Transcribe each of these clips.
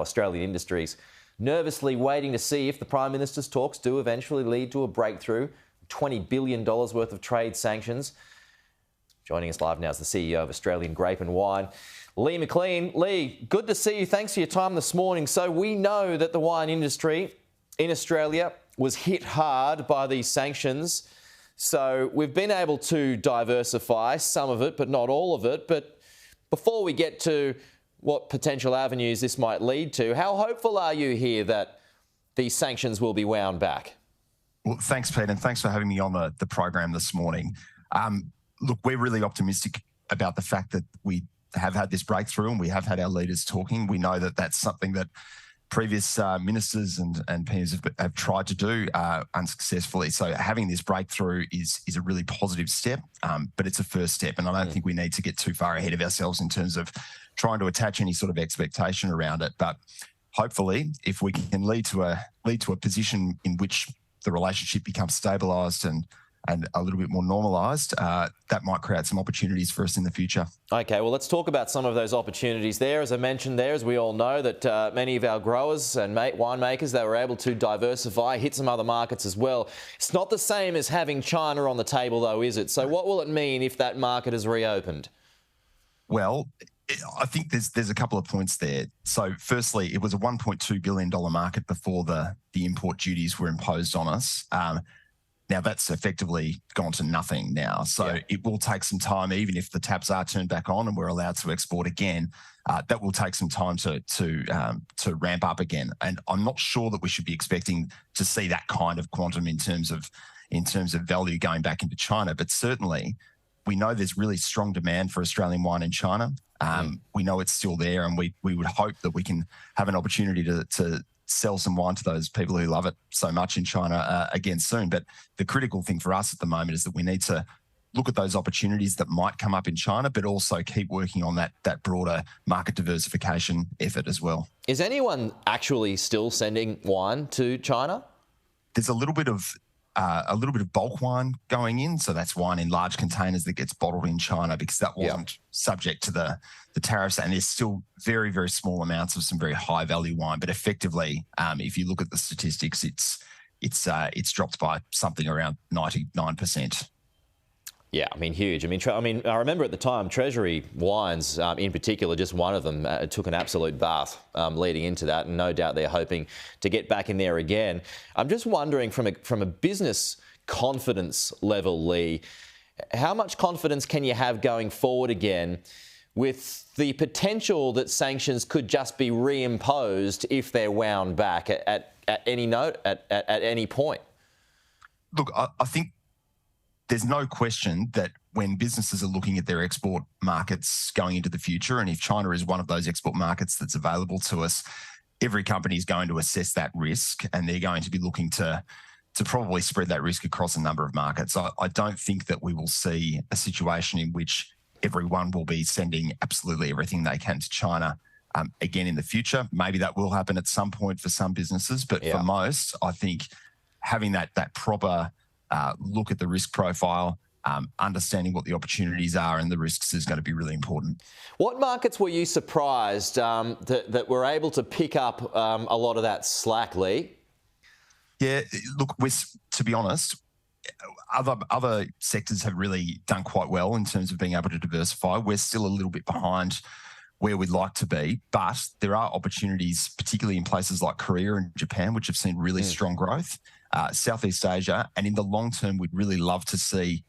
Australian industries nervously waiting to see if the Prime Minister's talks do eventually lead to a breakthrough. $20 billion worth of trade sanctions. Joining us live now is the CEO of Australian Grape and Wine, Lee McLean. Lee, good to see you. Thanks for your time this morning. So we know that the wine industry in Australia was hit hard by these sanctions. So we've been able to diversify some of it, but not all of it. But before we get to what potential avenues this might lead to, how hopeful are you here that these sanctions will be wound back? Well, thanks, Pete, and thanks for having me on the program this morning. Look, we're really optimistic about the fact that we have had this breakthrough and we have had our leaders talking. We know that that's something that previous ministers and PMs have tried to do unsuccessfully. So having this breakthrough is a really positive step, but it's a first step. And I don't think we need to get too far ahead of ourselves in terms of trying to attach any sort of expectation around it. But hopefully, if we can lead to a position in which the relationship becomes stabilised and a little bit more normalised, that might create some opportunities for us in the future. Okay, well, let's talk about some of those opportunities there. As I mentioned there, as we all know, that many of our growers and winemakers, they were able to diversify, hit some other markets as well. It's not the same as having China on the table, though, is it? So what will it mean if that market is reopened? Well, I think there's a couple of points there. So firstly, it was a $1.2 billion market before the import duties were imposed on us. Now that's effectively gone to nothing now. So it will take some time, even if the taps are turned back on and we're allowed to export again, that will take some time to ramp up again. And I'm not sure that we should be expecting to see that kind of quantum in terms of value going back into China. But certainly we know there's really strong demand for Australian wine in China. We know it's still there, and we would hope that we can have an opportunity to sell some wine to those people who love it so much in China again soon. But the critical thing for us at the moment is that we need to look at those opportunities that might come up in China, but also keep working on that broader market diversification effort as well. Is anyone actually still sending wine to China? There's a little bit of bulk wine going in. So that's wine in large containers that gets bottled in China because that wasn't subject to the tariffs. And there's still very, very small amounts of some very high value wine. But effectively, if you look at the statistics, it's dropped by something around 99%. Yeah, I mean, huge. I mean, I remember at the time, Treasury Wines, in particular, just one of them, took an absolute bath leading into that, and no doubt they're hoping to get back in there again. I'm just wondering, from a business confidence level, Lee, how much confidence can you have going forward again with the potential that sanctions could just be reimposed if they're wound back at any point? Look, I think there's no question that when businesses are looking at their export markets going into the future, and if China is one of those export markets that's available to us, every company is going to assess that risk, and they're going to be looking to probably spread that risk across a number of markets. I don't think that we will see a situation in which everyone will be sending absolutely everything they can to China again in the future. Maybe that will happen at some point for some businesses, but for most, I think having that proper look at the risk profile, understanding what the opportunities are and the risks is going to be really important. What markets were you surprised that were able to pick up a lot of that slack, Lee? Yeah, look, to be honest, other sectors have really done quite well in terms of being able to diversify. We're still a little bit behind where we'd like to be, but there are opportunities, particularly in places like Korea and Japan, which have seen really strong growth. Southeast Asia, and in the long term, we'd really love to see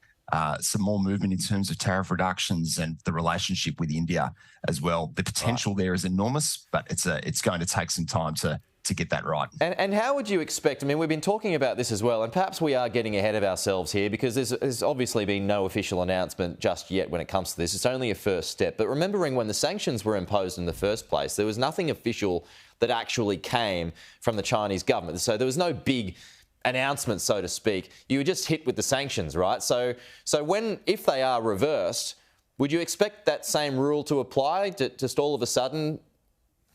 some more movement in terms of tariff reductions and the relationship with India as well. The potential there is enormous, but it's going to take some time to get that right. And how would you expect, I mean, we've been talking about this as well, and perhaps we are getting ahead of ourselves here because there's obviously been no official announcement just yet when it comes to this. It's only a first step. But remembering when the sanctions were imposed in the first place, there was nothing official that actually came from the Chinese government. So there was no big announcement, so to speak. You were just hit with the sanctions, right? So if they are reversed, would you expect that same rule to apply? Just all of a sudden,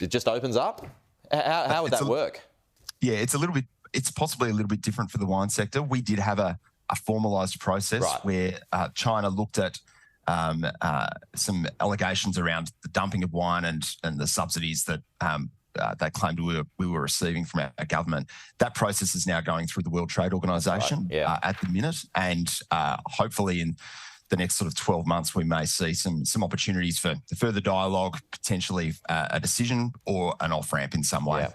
it just opens up? How would that work? Yeah, it's possibly a little bit different for the wine sector. We did have a formalised process where China looked at some allegations around the dumping of wine and the subsidies that they claimed we were receiving from our government. That process is now going through the World Trade Organization at the minute, and hopefully in the next sort of 12 months, we may see some opportunities for further dialogue, potentially a decision or an off-ramp in some way. Yeah.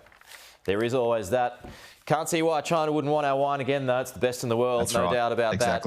There is always that. Can't see why China wouldn't want our wine again, though. It's the best in the world, That's no right. doubt about that.